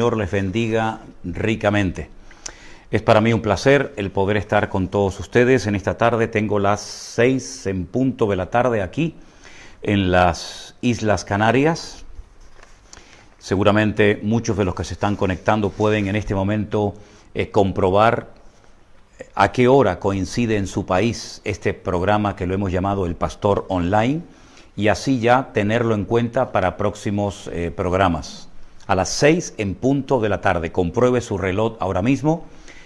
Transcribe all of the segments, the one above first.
Señor les bendiga ricamente. Es para mí un placer el poder estar con todos ustedes en esta tarde. Tengo las 6 en punto de la tarde aquí en las Islas Canarias. Seguramente muchos de los que se están conectando pueden en este momento comprobar a qué hora coincide en su país este programa que lo hemos llamado El Pastor Online, y así ya tenerlo en cuenta para próximos programas. A las 6 en punto de la tarde, compruebe su reloj ahora mismo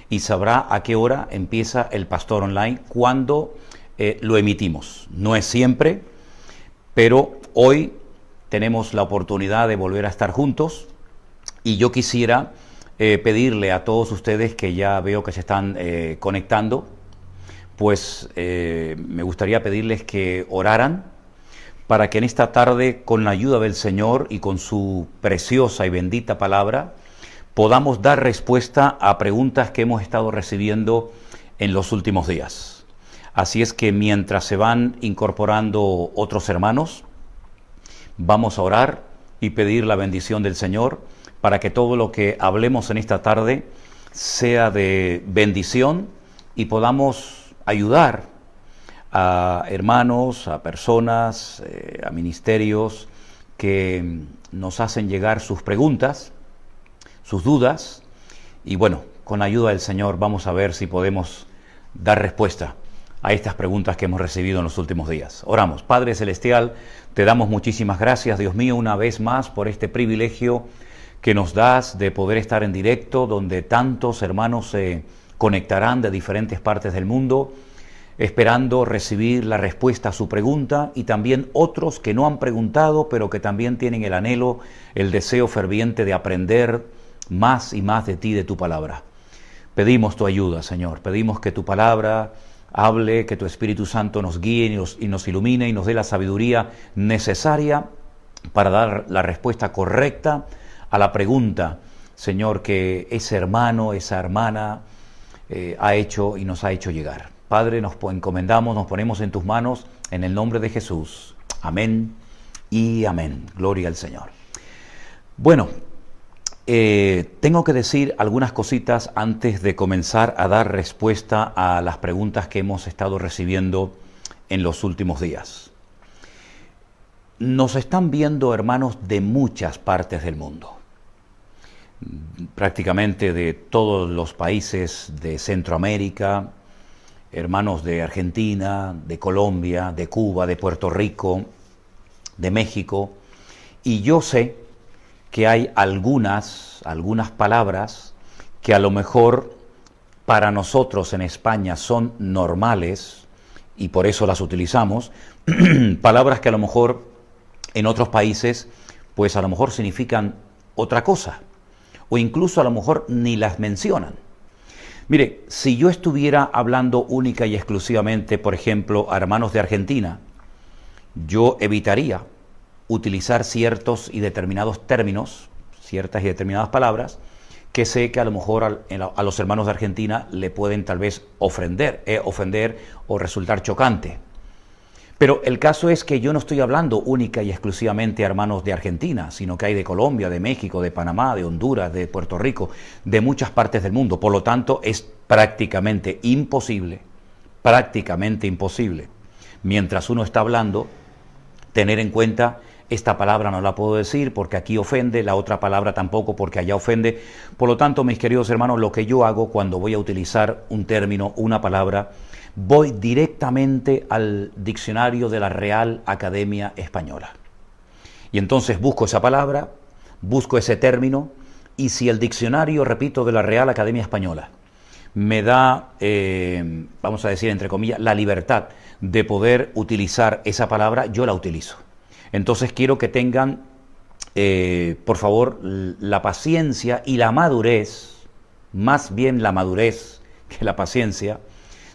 y sabrá a qué hora empieza El Pastor Online, cuando lo emitimos. No es siempre, pero hoy tenemos la oportunidad de volver a estar juntos, y yo quisiera pedirle a todos ustedes que ya veo que se están conectando, pues me gustaría pedirles que oraran para que en esta tarde, con la ayuda del Señor y con su preciosa y bendita palabra, podamos dar respuesta a preguntas que hemos estado recibiendo en los últimos días. Así es que mientras se van incorporando otros hermanos, vamos a orar y pedir la bendición del Señor para que todo lo que hablemos en esta tarde sea de bendición y podamos ayudar a hermanos, a personas, a ministerios que nos hacen llegar sus preguntas, sus dudas, y bueno, con la ayuda del Señor vamos a ver si podemos dar respuesta a estas preguntas que hemos recibido en los últimos días. Oramos. Padre Celestial, te damos muchísimas gracias, Dios mío, una vez más por este privilegio que nos das de poder estar en directo, donde tantos hermanos se conectarán de diferentes partes del mundo, esperando recibir la respuesta a su pregunta, y también otros que no han preguntado, pero que también tienen el anhelo, el deseo ferviente de aprender más y más de ti, de tu palabra. Pedimos tu ayuda, Señor, pedimos que tu palabra hable, que tu Espíritu Santo nos guíe y nos ilumine y nos dé la sabiduría necesaria para dar la respuesta correcta a la pregunta, Señor, que ese hermano, esa hermana ha hecho y nos ha hecho llegar. Padre, nos encomendamos, nos ponemos en tus manos, en el nombre de Jesús. Amén y amén. Gloria al Señor. Bueno, tengo que decir algunas cositas antes de comenzar a dar respuesta a las preguntas que hemos estado recibiendo en los últimos días. Nos están viendo hermanos de muchas partes del mundo, prácticamente de todos los países de Centroamérica, hermanos de Argentina, de Colombia, de Cuba, de Puerto Rico, de México, y yo sé que hay algunas palabras que a lo mejor para nosotros en España son normales y por eso las utilizamos, palabras que a lo mejor en otros países pues a lo mejor significan otra cosa, o incluso a lo mejor ni las mencionan. Mire, si yo estuviera hablando única y exclusivamente, por ejemplo, a hermanos de Argentina, yo evitaría utilizar ciertos y determinados términos, ciertas y determinadas palabras, que sé que a lo mejor a los hermanos de Argentina le pueden tal vez ofender o resultar chocante. Pero el caso es que yo no estoy hablando única y exclusivamente a hermanos de Argentina, sino que hay de Colombia, de México, de Panamá, de Honduras, de Puerto Rico, de muchas partes del mundo. Por lo tanto, es prácticamente imposible, mientras uno está hablando, tener en cuenta: esta palabra no la puedo decir porque aquí ofende, la otra palabra tampoco porque allá ofende. Por lo tanto, mis queridos hermanos, lo que yo hago cuando voy a utilizar un término, una palabra, voy directamente al diccionario de la Real Academia Española. Y entonces busco esa palabra, busco ese término, y si el diccionario, repito, de la Real Academia Española me da, vamos a decir entre comillas, la libertad de poder utilizar esa palabra, yo la utilizo. Entonces quiero que tengan, por favor, la paciencia y la madurez, más bien la madurez que la paciencia,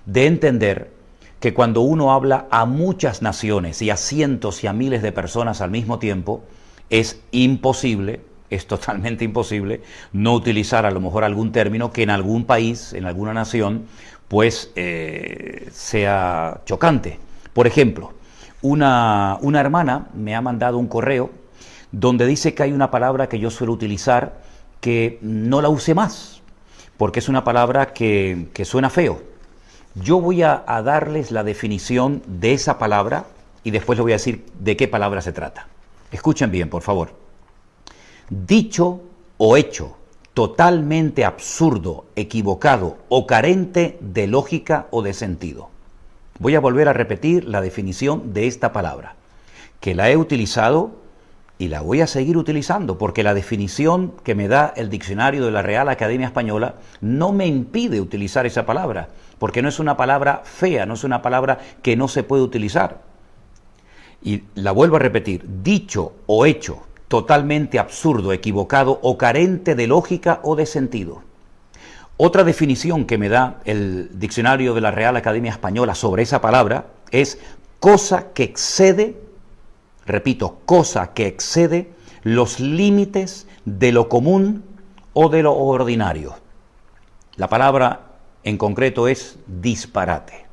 de entender que cuando uno habla a muchas naciones y a cientos y a miles de personas al mismo tiempo, es imposible, es totalmente imposible, no utilizar a lo mejor algún término que en algún país, en alguna nación, pues sea chocante. Por ejemplo, una hermana me ha mandado un correo donde dice que hay una palabra que yo suelo utilizar que no la use más, porque es una palabra que suena feo. Yo voy a darles la definición de esa palabra y después les voy a decir de qué palabra se trata. Escuchen bien, por favor. Dicho o hecho totalmente absurdo, equivocado o carente de lógica o de sentido. Voy a volver a repetir la definición de esta palabra, que la he utilizado y la voy a seguir utilizando, porque la definición que me da el diccionario de la Real Academia Española no me impide utilizar esa palabra, porque no es una palabra fea, no es una palabra que no se puede utilizar. Y la vuelvo a repetir, dicho o hecho totalmente absurdo, equivocado o carente de lógica o de sentido. Otra definición que me da el diccionario de la Real Academia Española sobre esa palabra es cosa que excede, repito, cosa que excede los límites de lo común o de lo ordinario. La palabra en concreto es disparate.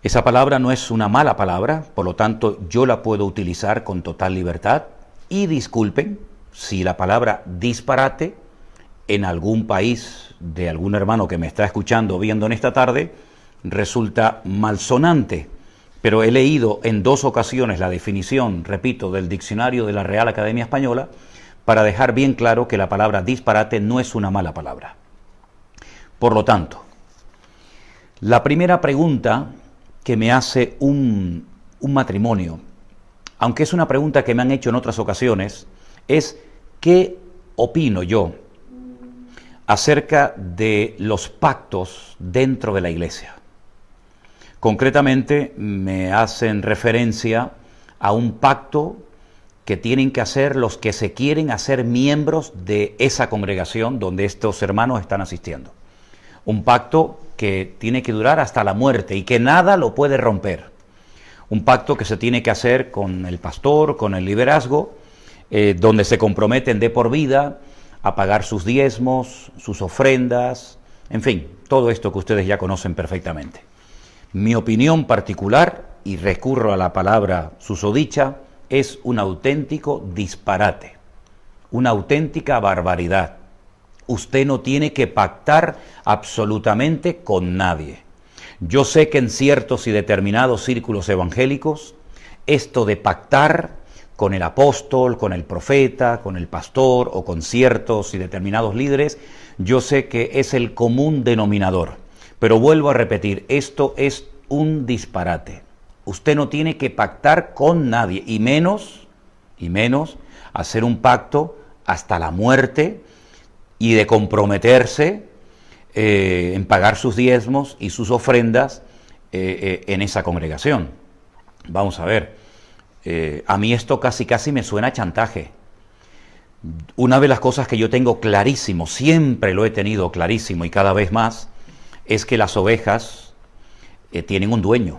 Esa palabra no es una mala palabra, por lo tanto yo la puedo utilizar con total libertad. Y disculpen si la palabra disparate en algún país de algún hermano que me está escuchando o viendo en esta tarde resulta malsonante, pero he leído en 2 ocasiones la definición, repito, del diccionario de la Real Academia Española para dejar bien claro que la palabra disparate no es una mala palabra. Por lo tanto, la primera pregunta que me hace un matrimonio, aunque es una pregunta que me han hecho en otras ocasiones, es ¿qué opino yo acerca de los pactos dentro de la iglesia? Concretamente me hacen referencia a un pacto que tienen que hacer los que se quieren hacer miembros de esa congregación donde estos hermanos están asistiendo. Un pacto que tiene que durar hasta la muerte y que nada lo puede romper. Un pacto que se tiene que hacer con el pastor, con el liderazgo, donde se comprometen de por vida a pagar sus diezmos, sus ofrendas, en fin, todo esto que ustedes ya conocen perfectamente. Mi opinión particular, y recurro a la palabra susodicha, es un auténtico disparate, una auténtica barbaridad. Usted no tiene que pactar absolutamente con nadie. Yo sé que en ciertos y determinados círculos evangélicos, esto de pactar con el apóstol, con el profeta, con el pastor o con ciertos y determinados líderes, yo sé que es el común denominador. Pero vuelvo a repetir, esto es un disparate. Usted no tiene que pactar con nadie, y menos hacer un pacto hasta la muerte y de comprometerse en pagar sus diezmos y sus ofrendas en esa congregación. Vamos a ver, a mí esto casi me suena a chantaje. Una de las cosas que yo tengo clarísimo, siempre lo he tenido clarísimo y cada vez más, es que las ovejas tienen un dueño.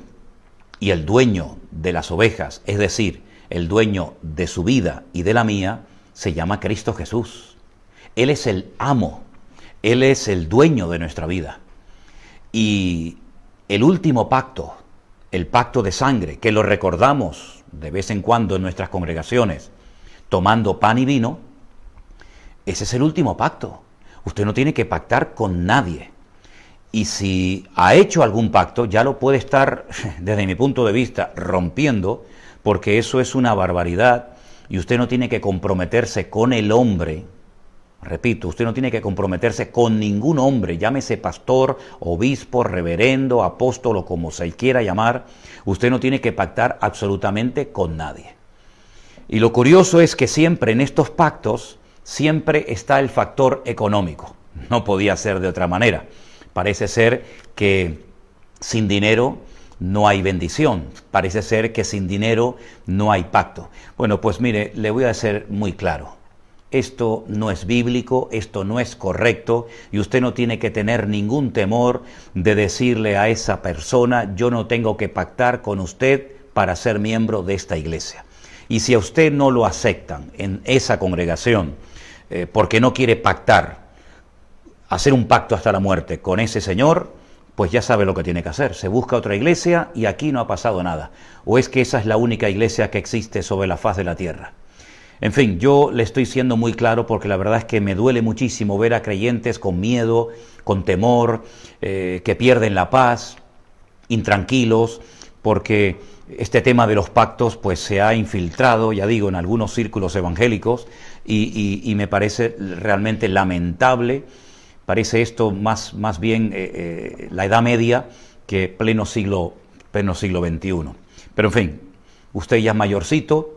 Y el dueño de las ovejas, es decir, el dueño de su vida y de la mía, se llama Cristo Jesús. Él es el amo, Él es el dueño de nuestra vida. Y el último pacto, el pacto de sangre, que lo recordamos de vez en cuando en nuestras congregaciones, tomando pan y vino, ese es el último pacto. Usted no tiene que pactar con nadie. Y si ha hecho algún pacto, ya lo puede estar, desde mi punto de vista, rompiendo, porque eso es una barbaridad y usted no tiene que comprometerse con el hombre. Repito, usted no tiene que comprometerse con ningún hombre, llámese pastor, obispo, reverendo, apóstol o como se quiera llamar. Usted no tiene que pactar absolutamente con nadie. Y lo curioso es que siempre en estos pactos, siempre está el factor económico. No podía ser de otra manera. Parece ser que sin dinero no hay bendición. Parece ser que sin dinero no hay pacto. Bueno, pues mire, le voy a ser muy claro. Esto no es bíblico, esto no es correcto y usted no tiene que tener ningún temor de decirle a esa persona, yo no tengo que pactar con usted para ser miembro de esta iglesia. Y si a usted no lo aceptan en esa congregación porque no quiere pactar, hacer un pacto hasta la muerte con ese señor, pues ya sabe lo que tiene que hacer. Se busca otra iglesia y aquí no ha pasado nada. ¿O es que esa es la única iglesia que existe sobre la faz de la tierra? En fin, yo le estoy siendo muy claro porque la verdad es que me duele muchísimo ver a creyentes con miedo, con temor, que pierden la paz, intranquilos, porque este tema de los pactos pues se ha infiltrado, ya digo, en algunos círculos evangélicos y me parece realmente lamentable. Parece esto más bien la Edad Media que pleno siglo XXI. Pero en fin, usted ya es mayorcito,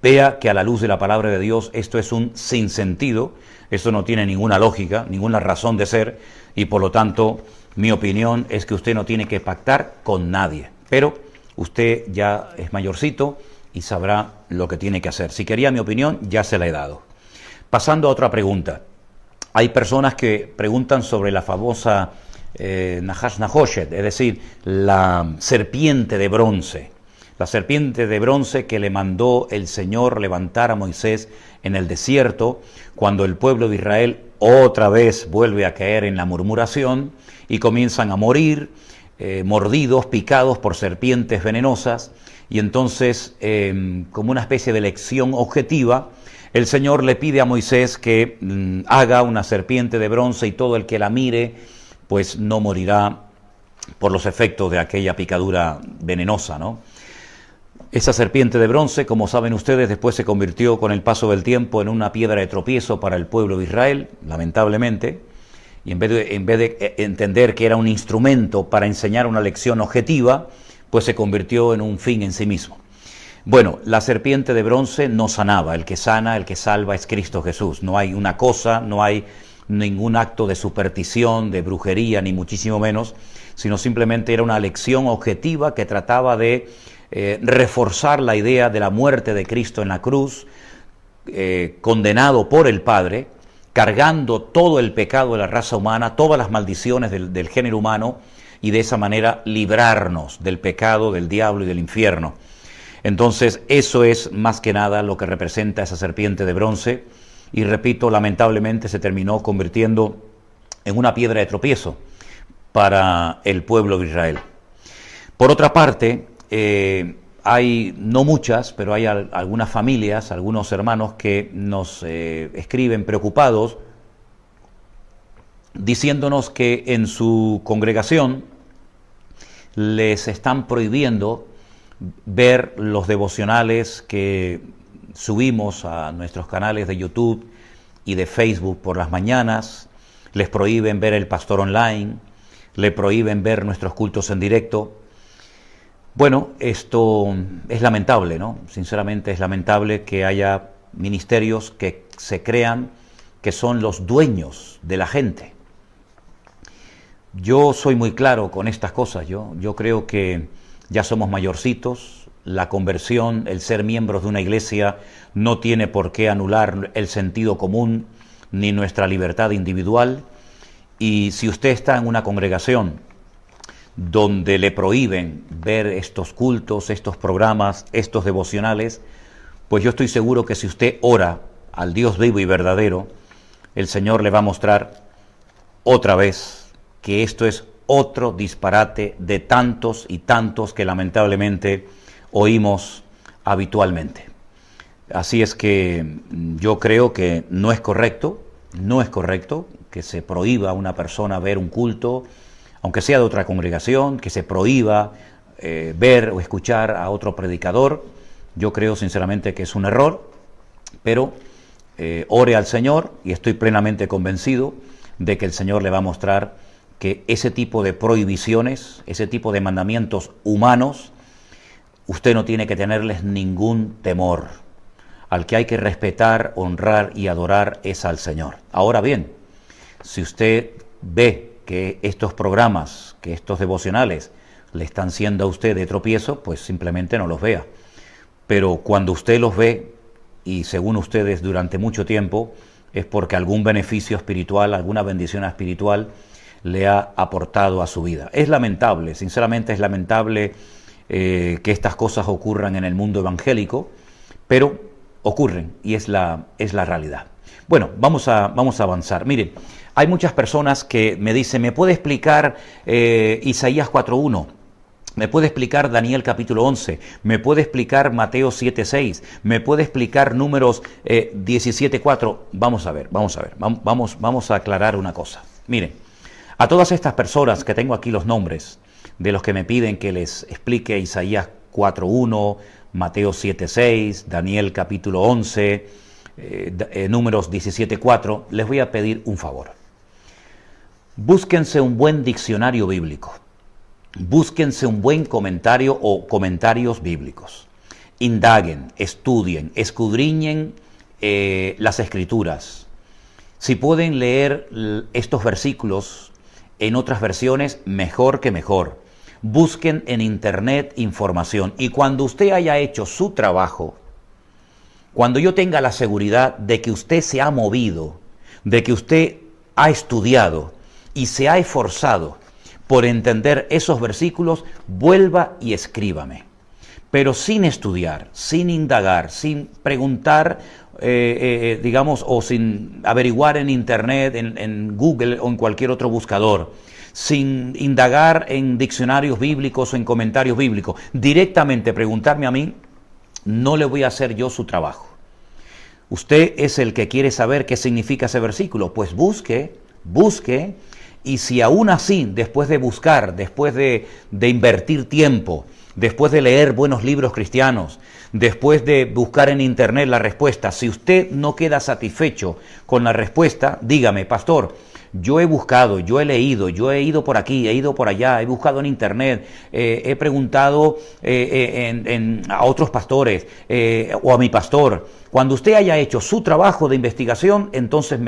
vea que a la luz de la palabra de Dios esto es un sinsentido, esto no tiene ninguna lógica, ninguna razón de ser, y por lo tanto mi opinión es que usted no tiene que pactar con nadie. Pero usted ya es mayorcito y sabrá lo que tiene que hacer. Si quería mi opinión, ya se la he dado. Pasando a otra pregunta. Hay personas que preguntan sobre la famosa Nahash Nahoshet, es decir, la serpiente de bronce. La serpiente de bronce que le mandó el Señor levantar a Moisés en el desierto, cuando el pueblo de Israel otra vez vuelve a caer en la murmuración y comienzan a morir, mordidos, picados por serpientes venenosas, y entonces, como una especie de lección objetiva, el Señor le pide a Moisés que haga una serpiente de bronce y todo el que la mire, pues no morirá por los efectos de aquella picadura venenosa, ¿no? Esa serpiente de bronce, como saben ustedes, después se convirtió con el paso del tiempo en una piedra de tropiezo para el pueblo de Israel, lamentablemente, y en vez de entender que era un instrumento para enseñar una lección objetiva, pues se convirtió en un fin en sí mismo. Bueno, la serpiente de bronce no sanaba, el que sana, el que salva es Cristo Jesús. No hay una cosa, no hay ningún acto de superstición, de brujería, ni muchísimo menos, sino simplemente era una lección objetiva que trataba de reforzar la idea de la muerte de Cristo en la cruz, condenado por el Padre, cargando todo el pecado de la raza humana, todas las maldiciones del género humano, y de esa manera librarnos del pecado, del diablo y del infierno. Entonces, eso es más que nada lo que representa esa serpiente de bronce, y repito, lamentablemente se terminó convirtiendo en una piedra de tropiezo para el pueblo de Israel. Por otra parte, hay, no muchas, pero hay algunas familias, algunos hermanos que nos escriben preocupados, diciéndonos que en su congregación les están prohibiendo ver los devocionales que subimos a nuestros canales de YouTube y de Facebook por las mañanas, les prohíben ver el pastor online, le prohíben ver nuestros cultos en directo. Bueno, esto es lamentable, ¿no? Sinceramente es lamentable que haya ministerios que se crean que son los dueños de la gente. Yo soy muy claro con estas cosas, yo creo que ya somos mayorcitos, la conversión, el ser miembros de una iglesia no tiene por qué anular el sentido común ni nuestra libertad individual, y si usted está en una congregación donde le prohíben ver estos cultos, estos programas, estos devocionales, pues yo estoy seguro que si usted ora al Dios vivo y verdadero, el Señor le va a mostrar otra vez que esto es otro disparate de tantos y tantos que lamentablemente oímos habitualmente. Así es que yo creo que no es correcto que se prohíba a una persona ver un culto, aunque sea de otra congregación, que se prohíba ver o escuchar a otro predicador. Yo creo sinceramente que es un error, pero ore al Señor y estoy plenamente convencido de que el Señor le va a mostrar que ese tipo de prohibiciones, ese tipo de mandamientos humanos, usted no tiene que tenerles ningún temor. Al que hay que respetar, honrar y adorar es al Señor. Ahora bien, si usted ve que estos programas, que estos devocionales le están siendo a usted de tropiezo, pues simplemente no los vea. Pero cuando usted los ve, y según ustedes durante mucho tiempo, es porque algún beneficio espiritual, alguna bendición espiritual le ha aportado a su vida. Es lamentable, sinceramente es lamentable que estas cosas ocurran en el mundo evangélico, pero ocurren y es la realidad. Bueno, vamos a avanzar. Mire, hay muchas personas que me dicen, ¿me puede explicar Isaías 4.1? me puede explicar Daniel capítulo 11, me puede explicar Mateo 7:6, me puede explicar Números 17:4. Vamos a aclarar una cosa. Miren, a todas estas personas que tengo aquí los nombres, de los que me piden que les explique Isaías 4:1, Mateo 7:6, Daniel capítulo 11, Números 17:4, les voy a pedir un favor. Búsquense un buen diccionario bíblico. Búsquense un buen comentario o comentarios bíblicos. Indaguen, estudien, escudriñen las Escrituras. Si pueden leer estos versículos en otras versiones, mejor que mejor. Busquen en internet información. Y cuando usted haya hecho su trabajo, cuando yo tenga la seguridad de que usted se ha movido, de que usted ha estudiado y se ha esforzado por entender esos versículos, vuelva y escríbame. Pero sin estudiar, sin indagar, sin preguntar, digamos, o sin averiguar en internet, en Google o en cualquier otro buscador, sin indagar en diccionarios bíblicos o en comentarios bíblicos, directamente preguntarme a mí, no le voy a hacer yo su trabajo. Usted es el que quiere saber qué significa ese versículo, pues busque, y si aún así, después de buscar, después de invertir tiempo, después de leer buenos libros cristianos, después de buscar en internet la respuesta, si usted no queda satisfecho con la respuesta, dígame, pastor, yo he buscado, yo he leído, yo he ido por aquí, he ido por allá, he buscado en internet, he preguntado a otros pastores o a mi pastor. Cuando usted haya hecho su trabajo de investigación, entonces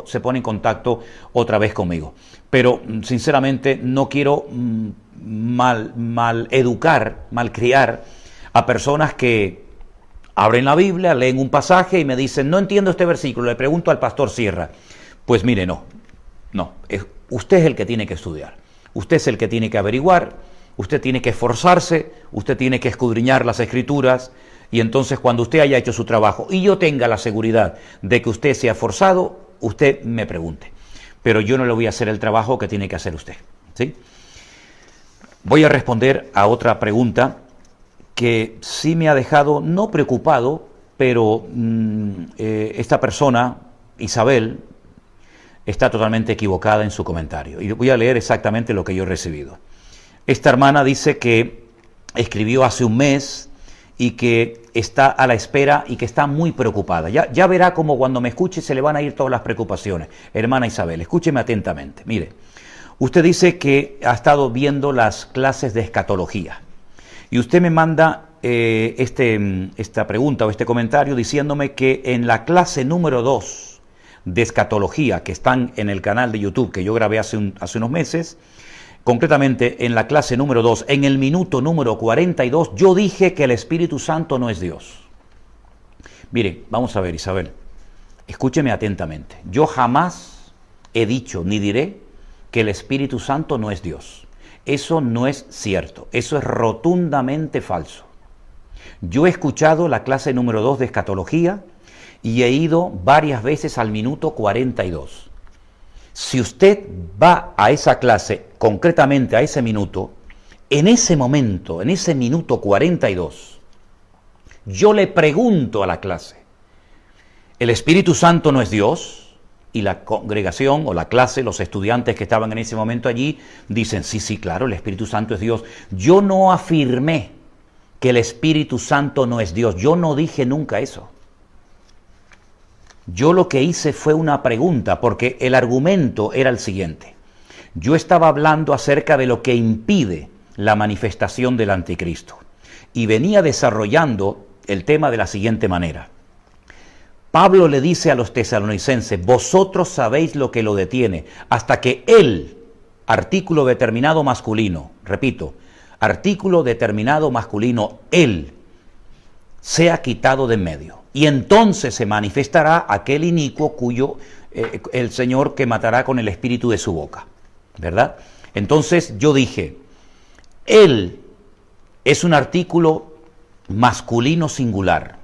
se pone en contacto otra vez conmigo. Pero sinceramente no quiero mal educar, malcriar a personas que abren la Biblia, leen un pasaje y me dicen, no entiendo este versículo, le pregunto al pastor Sierra. Pues mire, no, usted es el que tiene que estudiar, usted es el que tiene que averiguar, usted tiene que esforzarse, usted tiene que escudriñar las Escrituras, y entonces cuando usted haya hecho su trabajo y yo tenga la seguridad de que usted se ha esforzado, usted me pregunte. Pero yo no le voy a hacer el trabajo que tiene que hacer usted, ¿sí? Voy a responder a otra pregunta que sí me ha dejado, no preocupado, pero esta persona, Isabel, está totalmente equivocada en su comentario. Y voy a leer exactamente lo que yo he recibido. Esta hermana dice que escribió hace un mes y que está a la espera y que está muy preocupada. Ya verá cómo cuando me escuche se le van a ir todas las preocupaciones. Hermana Isabel, escúcheme atentamente. Mire, usted dice que ha estado viendo las clases de escatología. Y usted me manda esta pregunta o este comentario diciéndome que en la clase número 2 de escatología que están en el canal de YouTube que yo grabé hace unos meses, concretamente en la clase número 2, en el minuto número 42, yo dije que el Espíritu Santo no es Dios. Mire, vamos a ver, Isabel, escúcheme atentamente. Yo jamás he dicho ni diré que el Espíritu Santo no es Dios. Eso no es cierto, eso es rotundamente falso. Yo he escuchado la clase número 2 de escatología y he ido varias veces al minuto 42. Si usted va a esa clase, concretamente a ese minuto, en ese momento, en ese minuto 42, yo le pregunto a la clase, ¿el Espíritu Santo no es Dios? Y la congregación o la clase, los estudiantes que estaban en ese momento allí, dicen, sí, claro, el Espíritu Santo es Dios. Yo no afirmé que el Espíritu Santo no es Dios, yo no dije nunca eso. Yo lo que hice fue una pregunta, porque el argumento era el siguiente. Yo estaba hablando acerca de lo que impide la manifestación del anticristo. Y venía desarrollando el tema de la siguiente manera. Pablo le dice a los tesalonicenses, vosotros sabéis lo que lo detiene, hasta que él, artículo determinado masculino, repito, artículo determinado masculino, él, sea quitado de en medio. Y entonces se manifestará aquel inicuo cuyo el Señor que matará con el espíritu de su boca, ¿verdad? Entonces yo dije, él es un artículo masculino singular.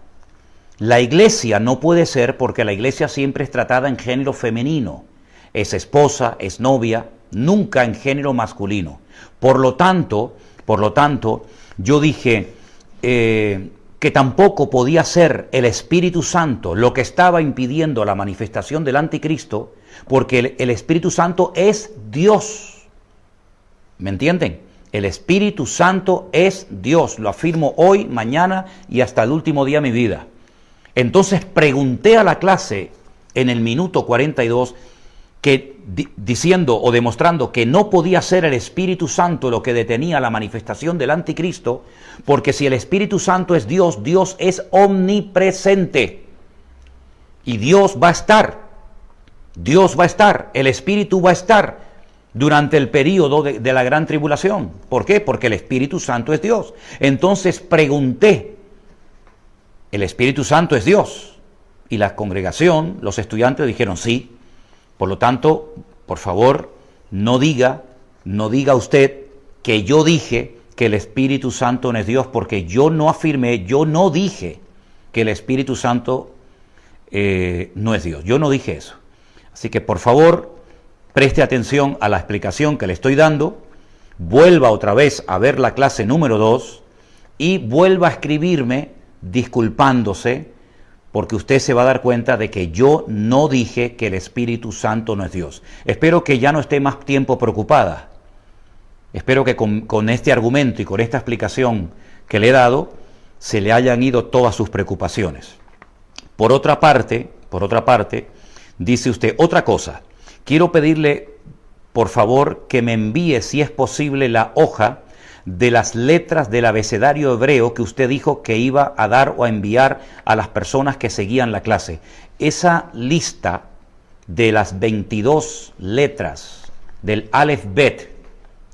La iglesia no puede ser, porque la iglesia siempre es tratada en género femenino. Es esposa, es novia, nunca en género masculino. Por lo tanto, Por lo tanto, yo dije que tampoco podía ser el Espíritu Santo lo que estaba impidiendo la manifestación del anticristo, porque el Espíritu Santo es Dios. ¿Me entienden? El Espíritu Santo es Dios. Lo afirmo hoy, mañana y hasta el último día de mi vida. Entonces pregunté a la clase en el minuto 42 que diciendo o demostrando que no podía ser el Espíritu Santo lo que detenía la manifestación del anticristo, porque si el Espíritu Santo es Dios, Dios es omnipresente y Dios va a estar, el Espíritu va a estar durante el período de la gran tribulación. ¿Por qué? Porque el Espíritu Santo es Dios. Entonces pregunté, ¿el Espíritu Santo es Dios? Y la congregación, los estudiantes dijeron sí. Por lo tanto, por favor, no diga usted que yo dije que el Espíritu Santo no es Dios, porque yo no afirmé, yo no dije que el Espíritu Santo no es Dios. Yo no dije eso. Así que, por favor, preste atención a la explicación que le estoy dando, vuelva otra vez a ver la clase número 2 y vuelva a escribirme disculpándose, porque usted se va a dar cuenta de que yo no dije que el Espíritu Santo no es Dios. Espero que ya no esté más tiempo preocupada. Espero que con este argumento y con esta explicación que le he dado, se le hayan ido todas sus preocupaciones. Por otra parte, dice usted otra cosa. Quiero pedirle, por favor, que me envíe, si es posible, la hoja de las letras del abecedario hebreo que usted dijo que iba a dar o a enviar a las personas que seguían la clase. Esa lista de las 22 letras del Aleph Bet,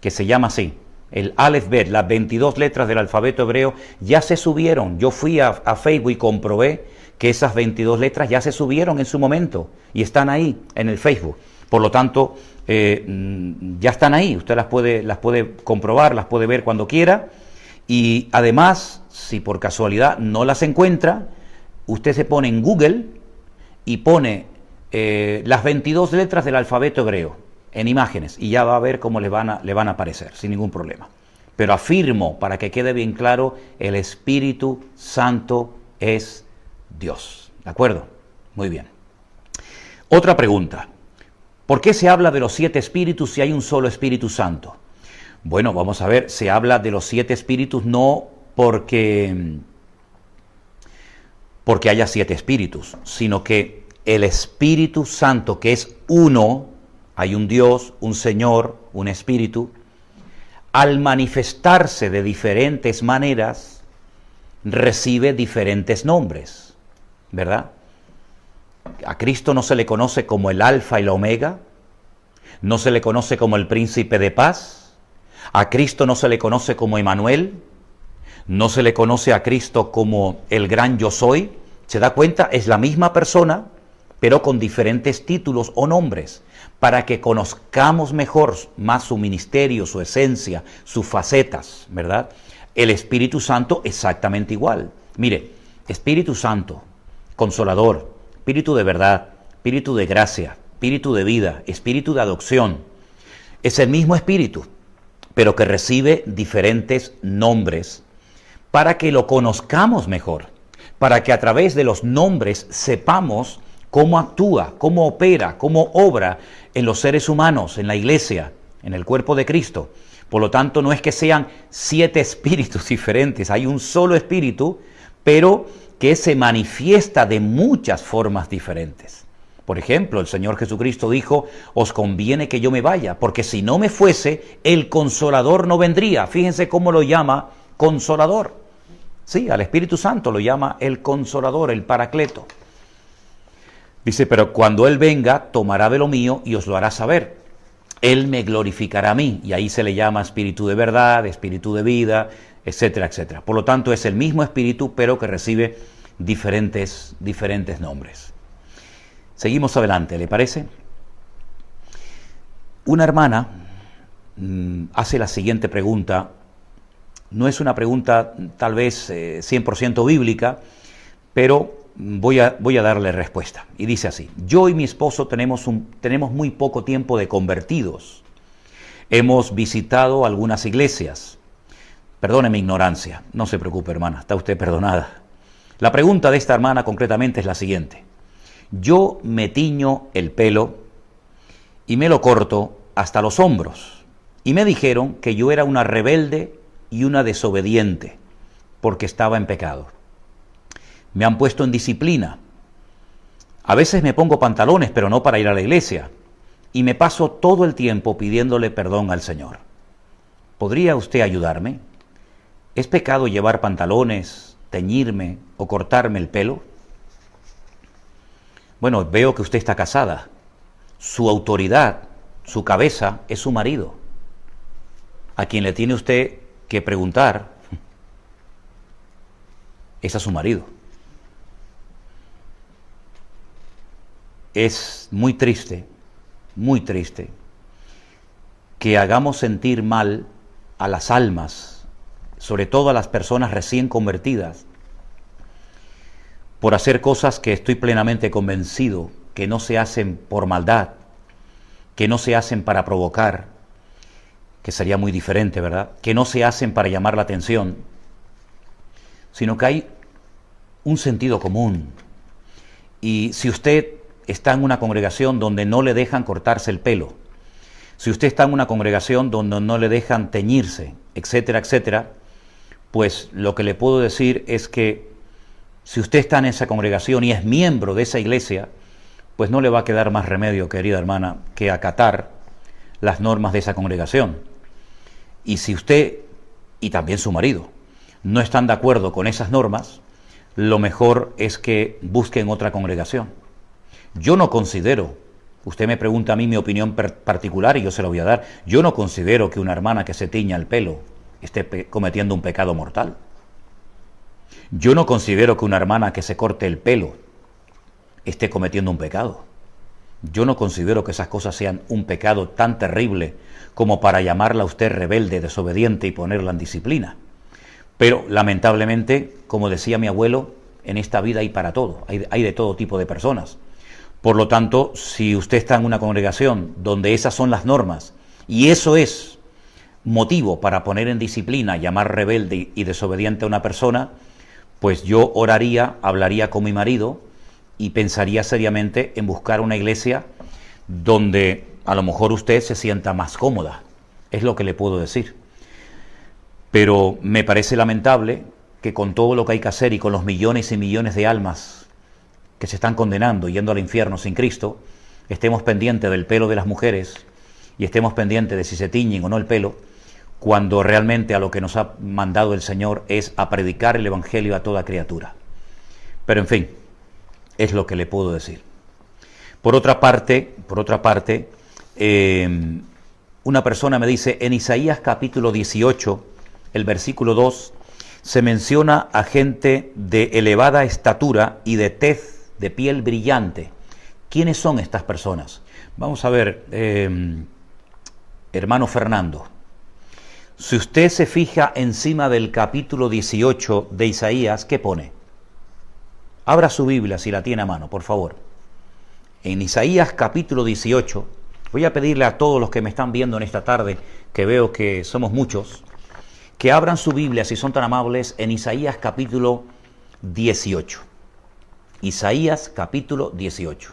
que se llama así, el Aleph Bet, las 22 letras del alfabeto hebreo, ya se subieron. Yo fui a Facebook y comprobé que esas 22 letras ya se subieron en su momento y están ahí en el Facebook. Por lo tanto, ya están ahí, usted las puede comprobar, las puede ver cuando quiera, y además, si por casualidad no las encuentra, usted se pone en Google y pone las 22 letras del alfabeto hebreo en imágenes, y ya va a ver cómo le van a aparecer, sin ningún problema. Pero afirmo, para que quede bien claro, el Espíritu Santo es Dios. ¿De acuerdo? Muy bien. Otra pregunta. ¿Por qué se habla de los 7 espíritus si hay un solo Espíritu Santo? Bueno, vamos a ver, se habla de los 7 espíritus no porque haya 7 espíritus, sino que el Espíritu Santo, que es uno, hay un Dios, un Señor, un Espíritu, al manifestarse de diferentes maneras, recibe diferentes nombres, ¿verdad? A Cristo no se le conoce como el Alfa y la Omega, no se le conoce como el Príncipe de Paz, a Cristo no se le conoce como Emmanuel, no se le conoce a Cristo como el Gran Yo Soy. ¿Se da cuenta? Es la misma persona, pero con diferentes títulos o nombres, para que conozcamos mejor más su ministerio, su esencia, sus facetas, ¿verdad? El Espíritu Santo exactamente igual. Mire, Espíritu Santo, Consolador, Espíritu de verdad, Espíritu de gracia, Espíritu de vida, Espíritu de adopción. Es el mismo Espíritu, pero que recibe diferentes nombres para que lo conozcamos mejor, para que a través de los nombres sepamos cómo actúa, cómo opera, cómo obra en los seres humanos, en la iglesia, en el cuerpo de Cristo. Por lo tanto, no es que sean 7 espíritus diferentes, hay un solo espíritu, pero que se manifiesta de muchas formas diferentes. Por ejemplo, el Señor Jesucristo dijo, os conviene que yo me vaya, porque si no me fuese, el Consolador no vendría. Fíjense cómo lo llama Consolador. Sí, al Espíritu Santo lo llama el Consolador, el Paracleto. Dice, pero cuando Él venga, tomará de lo mío y os lo hará saber. Él me glorificará a mí, y ahí se le llama Espíritu de verdad, Espíritu de vida, etcétera, etcétera. Por lo tanto, es el mismo Espíritu, pero que recibe diferentes nombres. Seguimos adelante, ¿le parece? Una hermana hace la siguiente pregunta. No es una pregunta tal vez 100% bíblica, pero voy a darle respuesta. Y dice así: yo y mi esposo tenemos muy poco tiempo de convertidos. Hemos visitado algunas iglesias. Perdone mi ignorancia, no se preocupe, hermana, está usted perdonada. La pregunta de esta hermana concretamente es la siguiente. Yo me tiño el pelo y me lo corto hasta los hombros. Y me dijeron que yo era una rebelde y una desobediente porque estaba en pecado. Me han puesto en disciplina. A veces me pongo pantalones, pero no para ir a la iglesia. Y me paso todo el tiempo pidiéndole perdón al Señor. ¿Podría usted ayudarme? ¿Es pecado llevar pantalones, teñirme o cortarme el pelo? Bueno, veo que usted está casada. Su autoridad, su cabeza es su marido, a quien le tiene usted que preguntar es a su marido. Es muy triste que hagamos sentir mal a las almas, sobre todo a las personas recién convertidas, por hacer cosas que estoy plenamente convencido que no se hacen por maldad, que no se hacen para provocar, que sería muy diferente, ¿verdad? Que no se hacen para llamar la atención, sino que hay un sentido común. Y si usted está en una congregación donde no le dejan cortarse el pelo, si usted está en una congregación donde no le dejan teñirse, etcétera, etcétera, pues lo que le puedo decir es que si usted está en esa congregación y es miembro de esa iglesia, pues no le va a quedar más remedio, querida hermana, que acatar las normas de esa congregación. Y si usted, y también su marido, no están de acuerdo con esas normas, lo mejor es que busquen otra congregación. Yo no considero, usted me pregunta a mí mi opinión particular y yo se la voy a dar, yo no considero que una hermana que se tiña el pelo esté cometiendo un pecado mortal. Yo no considero que una hermana que se corte el pelo esté cometiendo un pecado. Yo no considero que esas cosas sean un pecado tan terrible como para llamarla a usted rebelde, desobediente y ponerla en disciplina. Pero lamentablemente, como decía mi abuelo, en esta vida hay para todo, hay de todo tipo de personas. Por lo tanto, si usted está en una congregación donde esas son las normas y eso es motivo para poner en disciplina, llamar rebelde y desobediente a una persona, pues yo oraría, hablaría con mi marido y pensaría seriamente en buscar una iglesia donde a lo mejor usted se sienta más cómoda. Es lo que le puedo decir. Pero me parece lamentable que con todo lo que hay que hacer y con los millones y millones de almas que se están condenando yendo al infierno sin Cristo, estemos pendientes del pelo de las mujeres y estemos pendientes de si se tiñen o no el pelo, cuando realmente a lo que nos ha mandado el Señor es a predicar el Evangelio a toda criatura. Pero en fin, es lo que le puedo decir. Por otra parte, una persona me dice, en Isaías capítulo 18, el versículo 2, se menciona a gente de elevada estatura y de tez de piel brillante. ¿Quiénes son estas personas? Vamos a ver, hermano Fernando. Si usted se fija encima del capítulo 18 de Isaías, ¿qué pone? Abra su Biblia si la tiene a mano, por favor. En Isaías capítulo 18, voy a pedirle a todos los que me están viendo en esta tarde, que veo que somos muchos, que abran su Biblia, si son tan amables, en Isaías capítulo 18. Isaías capítulo 18.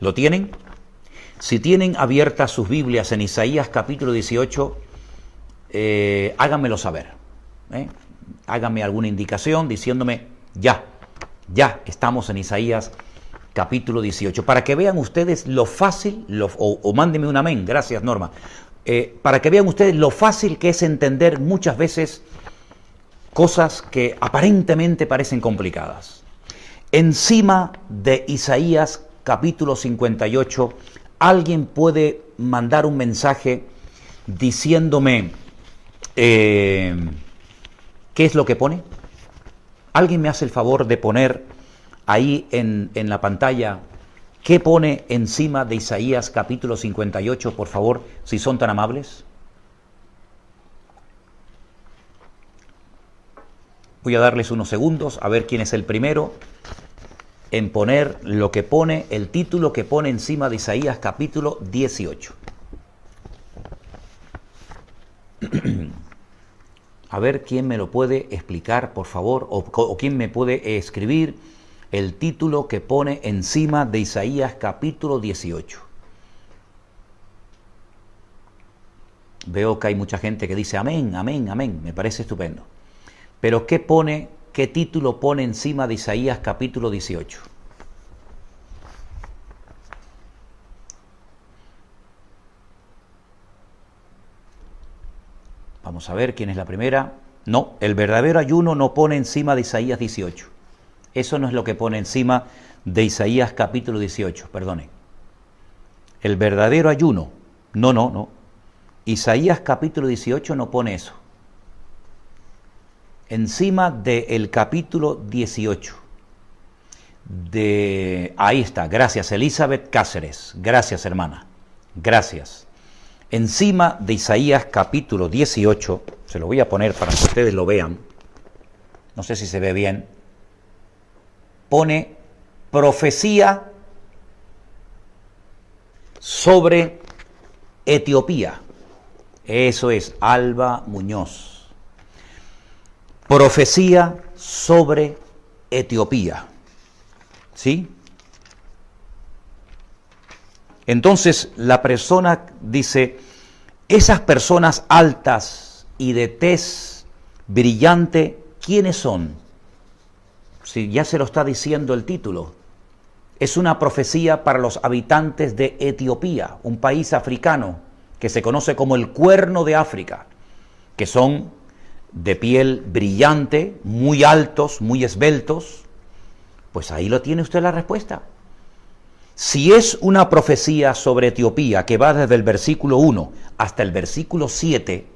¿Lo tienen? Si tienen abiertas sus Biblias en Isaías capítulo 18, háganmelo saber. Háganme alguna indicación diciéndome, ya estamos en Isaías capítulo 18. Para que vean ustedes lo fácil, o mándenme un amén, gracias Norma, para que vean ustedes lo fácil que es entender muchas veces cosas que aparentemente parecen complicadas. Encima de Isaías capítulo 58, alguien puede mandar un mensaje diciéndome ¿qué es lo que pone? ¿Alguien me hace el favor de poner ahí en la pantalla qué pone encima de Isaías capítulo 58, por favor, si son tan amables? Voy a darles unos segundos a ver quién es el primero en poner lo que pone, el título que pone encima de Isaías capítulo 18. A ver quién me lo puede explicar, por favor, o quién me puede escribir el título que pone encima de Isaías capítulo 18. Veo que hay mucha gente que dice amén, amén, amén, me parece estupendo. Pero ¿qué título pone encima de Isaías capítulo 18? Vamos a ver quién es la primera. No, el verdadero ayuno no pone encima de Isaías 18. Eso no es lo que pone encima de Isaías capítulo 18, perdone. El verdadero ayuno, no. Isaías capítulo 18 no pone eso. Encima del capítulo 18. Ahí está, gracias Elizabeth Cáceres, gracias hermana, gracias. Encima de Isaías capítulo 18, se lo voy a poner para que ustedes lo vean, no sé si se ve bien, pone profecía sobre Etiopía. Eso es, Alba Muñoz. Profecía sobre Etiopía. ¿Sí? Entonces la persona dice, esas personas altas y de tez brillante, ¿quiénes son? Si ya se lo está diciendo el título. Es una profecía para los habitantes de Etiopía, un país africano que se conoce como el Cuerno de África, que son de piel brillante, muy altos, muy esbeltos. Pues ahí lo tiene usted la respuesta. Si es una profecía sobre Etiopía que va desde el versículo 1 hasta el versículo 7,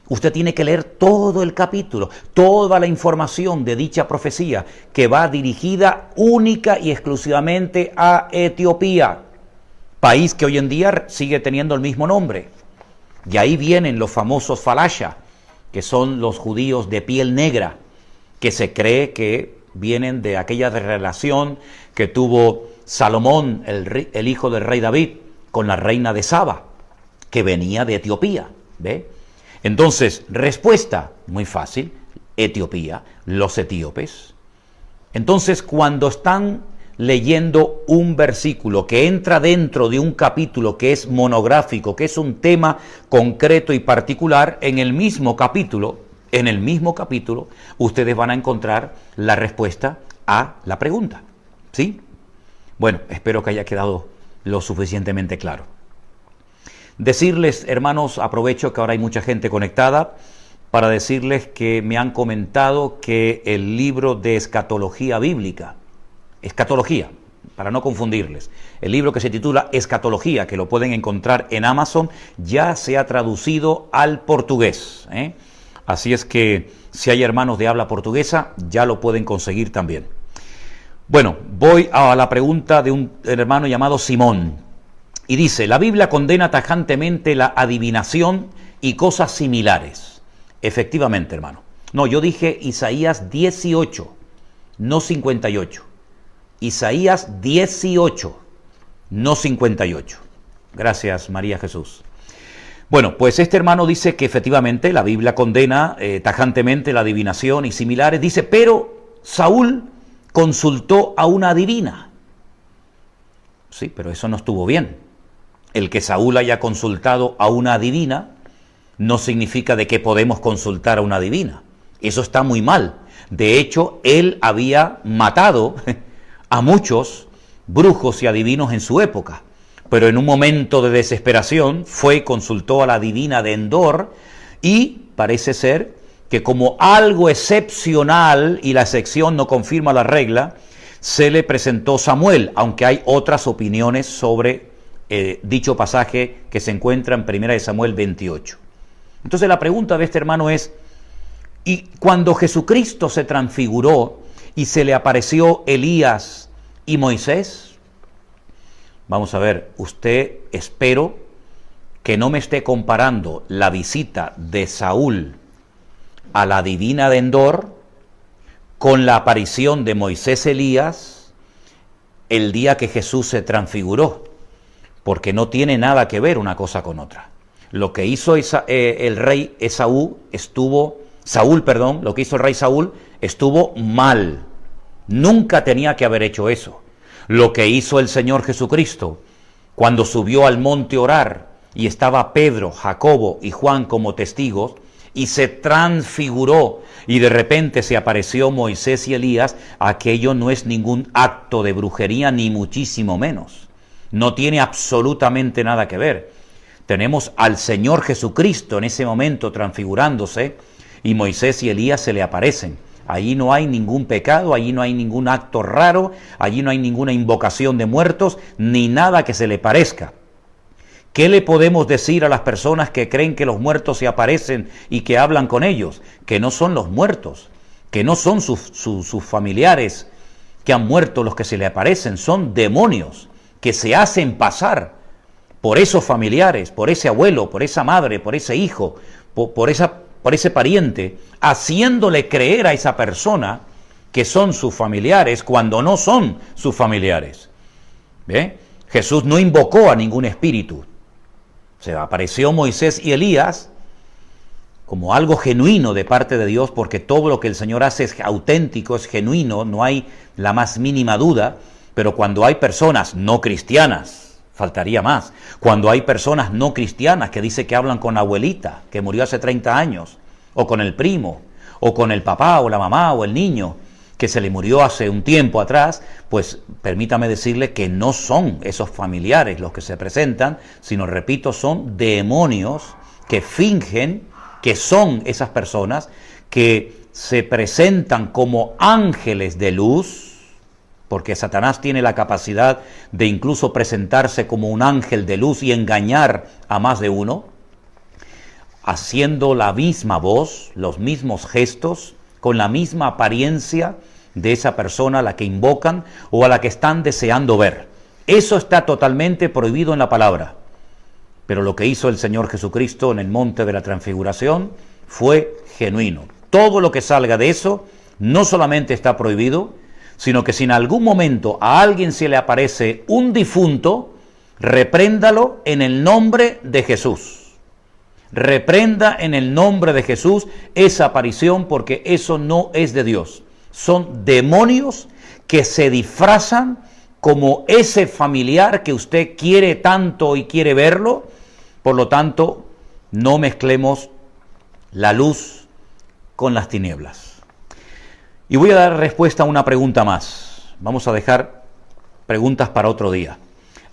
usted tiene que leer todo el capítulo, toda la información de dicha profecía que va dirigida única y exclusivamente a Etiopía, país que hoy en día sigue teniendo el mismo nombre. Y ahí vienen los famosos falasha, que son los judíos de piel negra, que se cree que vienen de aquella relación que tuvo Salomón, el hijo del rey David, con la reina de Saba, que venía de Etiopía. ¿Ve? Entonces, respuesta, muy fácil, Etiopía, los etíopes. Entonces, cuando están leyendo un versículo que entra dentro de un capítulo que es monográfico, que es un tema concreto y particular, en el mismo capítulo, ustedes van a encontrar la respuesta a la pregunta. ¿Sí? Bueno, espero que haya quedado lo suficientemente claro. Decirles, hermanos, aprovecho que ahora hay mucha gente conectada, para decirles que me han comentado que el libro de escatología bíblica, escatología, para no confundirles, el libro que se titula Escatología, que lo pueden encontrar en Amazon, ya se ha traducido al portugués, ¿eh? Así es que si hay hermanos de habla portuguesa, ya lo pueden conseguir también. Bueno, voy a la pregunta de un hermano llamado Simón. Y dice, la Biblia condena tajantemente la adivinación y cosas similares. Efectivamente, hermano. No, yo dije Isaías 18, no 58. Isaías 18, no 58. Gracias, María Jesús. Bueno, pues este hermano dice que efectivamente la Biblia condena tajantemente la adivinación y similares. Dice, pero Saúl consultó a una adivina. Sí, pero eso no estuvo bien. El que Saúl haya consultado a una adivina no significa de que podemos consultar a una adivina. Eso está muy mal. De hecho, él había matado a muchos brujos y adivinos en su época. Pero en un momento de desesperación fue y consultó a la adivina de Endor y parece ser que como algo excepcional y la excepción no confirma la regla, se le presentó Samuel, aunque hay otras opiniones sobre dicho pasaje que se encuentra en 1 Samuel 28. Entonces la pregunta de este hermano es, ¿y cuando Jesucristo se transfiguró y se le apareció Elías y Moisés? Vamos a ver, usted espero que no me esté comparando la visita de Saúl a la adivina de Endor con la aparición de Moisés Elías el día que Jesús se transfiguró, porque no tiene nada que ver una cosa con otra. Lo que hizo el rey Saúl estuvo mal. Nunca tenía que haber hecho eso. Lo que hizo el Señor Jesucristo cuando subió al monte a orar y estaba Pedro, Jacobo y Juan como testigos y se transfiguró y de repente se apareció Moisés y Elías, aquello no es ningún acto de brujería ni muchísimo menos. No tiene absolutamente nada que ver. Tenemos al Señor Jesucristo en ese momento transfigurándose y Moisés y Elías se le aparecen. Allí no hay ningún pecado, allí no hay ningún acto raro, allí no hay ninguna invocación de muertos, ni nada que se le parezca. ¿Qué le podemos decir a las personas que creen que los muertos se aparecen y que hablan con ellos? Que no son los muertos, que no son sus familiares que han muerto los que se le aparecen, son demonios que se hacen pasar por esos familiares, por ese abuelo, por esa madre, por ese hijo, por ese pariente, haciéndole creer a esa persona que son sus familiares cuando no son sus familiares. ¿Ve? Jesús no invocó a ningún espíritu. Se apareció Moisés y Elías como algo genuino de parte de Dios, porque todo lo que el Señor hace es auténtico, es genuino, no hay la más mínima duda, pero cuando hay personas no cristianas, faltaría más, cuando hay personas no cristianas que dice que hablan con la abuelita, que murió hace 30 años, o con el primo, o con el papá, o la mamá, o el niño, que se le murió hace un tiempo atrás, pues permítame decirle que no son esos familiares los que se presentan, sino, repito, son demonios que fingen que son esas personas que se presentan como ángeles de luz, porque Satanás tiene la capacidad de incluso presentarse como un ángel de luz y engañar a más de uno, haciendo la misma voz, los mismos gestos, con la misma apariencia de esa persona a la que invocan o a la que están deseando ver. Eso está totalmente prohibido en la palabra. Pero lo que hizo el Señor Jesucristo en el monte de la transfiguración fue genuino. Todo lo que salga de eso no solamente está prohibido, sino que si en algún momento a alguien se le aparece un difunto, repréndalo en el nombre de Jesús. Reprenda en el nombre de Jesús esa aparición, porque eso no es de Dios. Son demonios que se disfrazan como ese familiar que usted quiere tanto y quiere verlo. Por lo tanto, no mezclemos la luz con las tinieblas. Y voy a dar respuesta a una pregunta más. Vamos a dejar preguntas para otro día.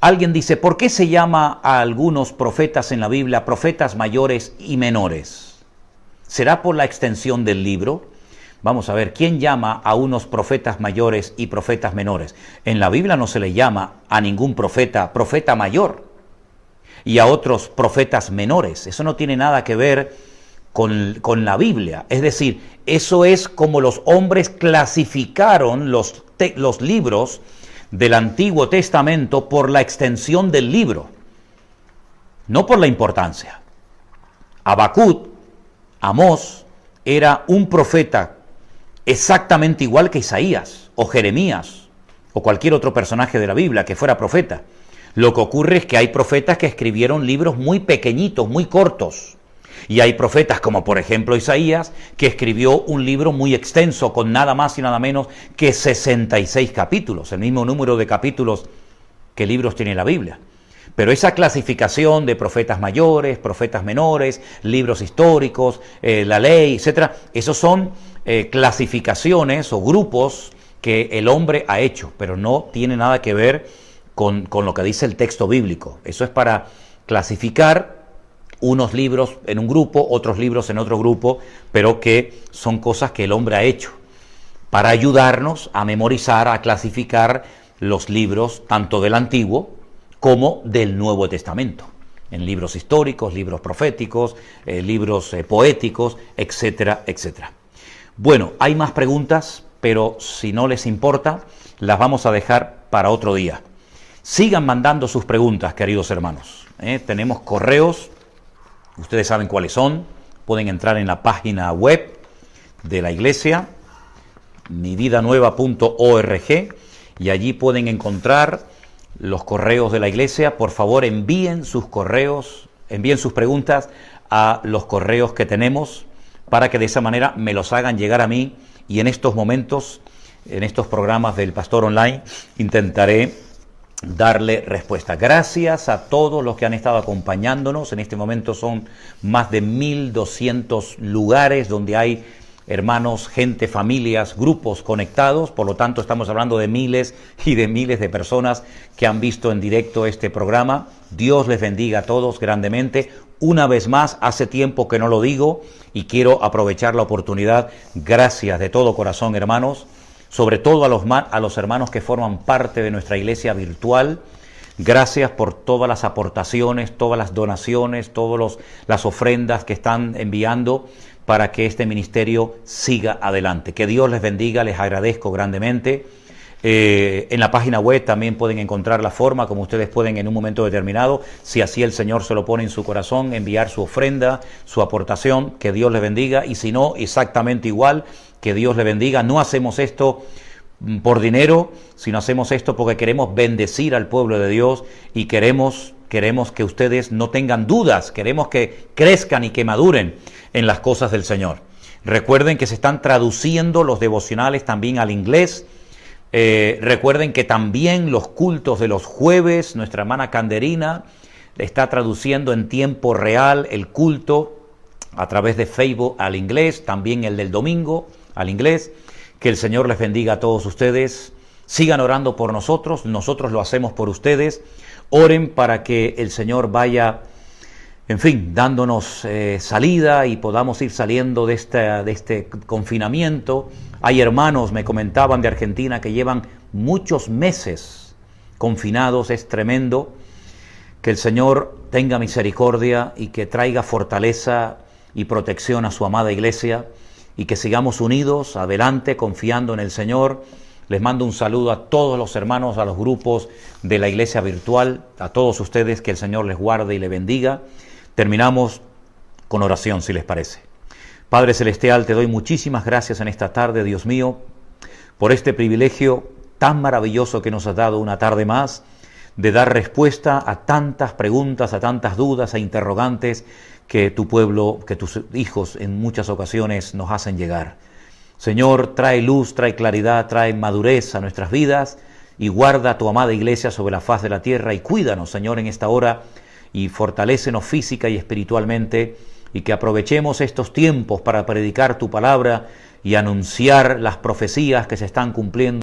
Alguien dice, ¿por qué se llama a algunos profetas en la Biblia profetas mayores y menores? ¿Será por la extensión del libro? Vamos a ver, ¿quién llama a unos profetas mayores y profetas menores? En la Biblia no se le llama a ningún profeta mayor y a otros profetas menores. Eso no tiene nada que ver con la Biblia. Es decir, eso es como los hombres clasificaron los libros del Antiguo Testamento por la extensión del libro, no por la importancia. Habacuc, Amós, era un profeta exactamente igual que Isaías o Jeremías o cualquier otro personaje de la Biblia que fuera profeta. Lo que ocurre es que hay profetas que escribieron libros muy pequeñitos, muy cortos. Y hay profetas como por ejemplo Isaías, que escribió un libro muy extenso con nada más y nada menos que 66 capítulos, el mismo número de capítulos que libros tiene la Biblia. Pero esa clasificación de profetas mayores, profetas menores, libros históricos, la ley, etcétera, esos son clasificaciones o grupos que el hombre ha hecho, pero no tiene nada que ver con lo que dice el texto bíblico. Eso es para clasificar unos libros en un grupo, otros libros en otro grupo, pero que son cosas que el hombre ha hecho para ayudarnos a memorizar, a clasificar los libros tanto del Antiguo como del Nuevo Testamento, en libros históricos, libros proféticos, libros poéticos, etcétera, etcétera. Bueno, hay más preguntas, pero si no les importa, las vamos a dejar para otro día. Sigan mandando sus preguntas, queridos hermanos. Tenemos correos. Ustedes saben cuáles son, pueden entrar en la página web de la iglesia, mividanueva.org, y allí pueden encontrar los correos de la iglesia. Por favor, envíen sus correos envíen sus preguntas a los correos que tenemos para que de esa manera me los hagan llegar a mí, y en estos momentos, en estos programas del Pastor Online, intentaré darle respuesta. Gracias a todos los que han estado acompañándonos. En este momento son más de 1.200 lugares donde hay hermanos, gente, familias, grupos conectados. Por lo tanto, estamos hablando de miles y de miles de personas que han visto en directo este programa. Dios les bendiga a todos grandemente. Una vez más, hace tiempo que no lo digo y quiero aprovechar la oportunidad. Gracias de todo corazón, hermanos, sobre todo a los hermanos que forman parte de nuestra iglesia virtual. Gracias por todas las aportaciones, todas las donaciones, todas las ofrendas que están enviando para que este ministerio siga adelante. Que Dios les bendiga, les agradezco grandemente. En la página web también pueden encontrar la forma como ustedes pueden en un momento determinado, si así el Señor se lo pone en su corazón, enviar su ofrenda, su aportación. Que Dios les bendiga, y si no, exactamente igual, que Dios les bendiga. No hacemos esto por dinero, sino hacemos esto porque queremos bendecir al pueblo de Dios y queremos que ustedes no tengan dudas, queremos que crezcan y que maduren en las cosas del Señor. Recuerden que se están traduciendo los devocionales también al inglés. Recuerden que también los cultos de los jueves, nuestra hermana Canderina está traduciendo en tiempo real el culto a través de Facebook al inglés, también el del domingo al inglés. Que el Señor les bendiga a todos ustedes. Sigan orando por nosotros, nosotros lo hacemos por ustedes. Oren para que el Señor vaya, en fin, dándonos salida y podamos ir saliendo de este confinamiento. Hay hermanos, me comentaban, de Argentina que llevan muchos meses confinados. Es tremendo. Que el Señor tenga misericordia y que traiga fortaleza y protección a su amada iglesia, y que sigamos unidos adelante confiando en el Señor. Les mando un saludo a todos los hermanos, a los grupos de la iglesia virtual, a todos ustedes, que el Señor les guarde y les bendiga. Terminamos con oración, si les parece. Padre Celestial, te doy muchísimas gracias en esta tarde, Dios mío, por este privilegio tan maravilloso que nos has dado una tarde más, de dar respuesta a tantas preguntas, a tantas dudas, a interrogantes que tu pueblo, que tus hijos en muchas ocasiones nos hacen llegar. Señor, trae luz, trae claridad, trae madurez a nuestras vidas y guarda a tu amada iglesia sobre la faz de la tierra, y cuídanos, Señor, en esta hora, y fortalécenos física y espiritualmente, y que aprovechemos estos tiempos para predicar tu palabra y anunciar las profecías que se están cumpliendo